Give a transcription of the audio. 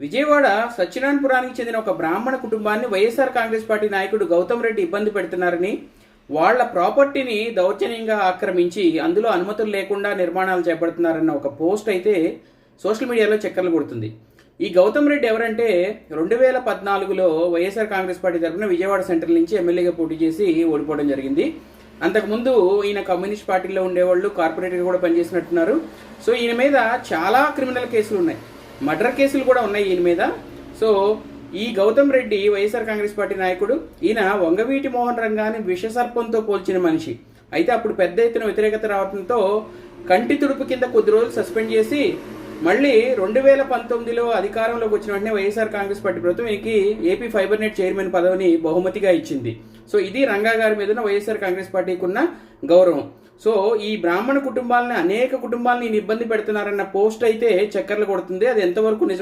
విజయవాడ సత్యనారాయణపురానికి చెందిన ఒక బ్రాహ్మణ కుటుంబాన్ని వైఎస్ఆర్ కాంగ్రెస్ పార్టీ నాయకుడు గౌతమ్ రెడ్డి ఇబ్బంది పెడుతున్నారని, వాళ్ల ప్రాపర్టీని దౌర్జన్యంగా ఆక్రమించి అందులో అనుమతులు లేకుండా నిర్మాణాలు చేపడుతున్నారన్న ఒక పోస్ట్ అయితే సోషల్ మీడియాలో చక్కర్లు కొడుతుంది. ఈ గౌతమ్ రెడ్డి ఎవరంటే 2014లో వైఎస్ఆర్ కాంగ్రెస్ పార్టీ తరఫున విజయవాడ సెంట్రల్ నుంచి ఎమ్మెల్యేగా పోటీ చేసి ఓడిపోవడం జరిగింది. అంతకుముందు ఈయన కమ్యూనిస్ట్ పార్టీలో ఉండేవాళ్ళు, కార్పొరేటర్గా కూడా పనిచేసినట్టున్నారు. సో ఈయన మీద చాలా క్రిమినల్ కేసులు ఉన్నాయి, మర్డర్ కేసులు కూడా ఉన్నాయి ఈయన మీద. సో ఈ గౌతమ్ రెడ్డి వైఎస్ఆర్ కాంగ్రెస్ పార్టీ నాయకుడు. ఈయన వంగవీటి మోహన్ రంగాన్ని విషసర్పంతో పోల్చిన మనిషి. అయితే అప్పుడు పెద్ద ఎత్తున వ్యతిరేకత రావడంతో కంటి తుడుపు కింద కొద్ది రోజులు సస్పెండ్ చేసి మళ్ళీ 2019లో అధికారంలోకి వచ్చిన వెంటనే వైఎస్ఆర్ కాంగ్రెస్ పార్టీ ప్రభుత్వం ఈయనకి ఏపీ ఫైబర్ నెట్ చైర్మన్ పదవిని బహుమతిగా ఇచ్చింది. సో ఇది రంగా గారి మీద వైఎస్ఆర్ కాంగ్రెస్ పార్టీకి ఉన్న గౌరవం. సో ఈ బ్రాహ్మణ కుటుంబాలని, అనేక కుటుంబాలని ఇబ్బంది పెడుతున్నారన్న పోస్ట్ అయితే చక్కర్లు కొడుతుంది. అది ఎంతవరకు నిజం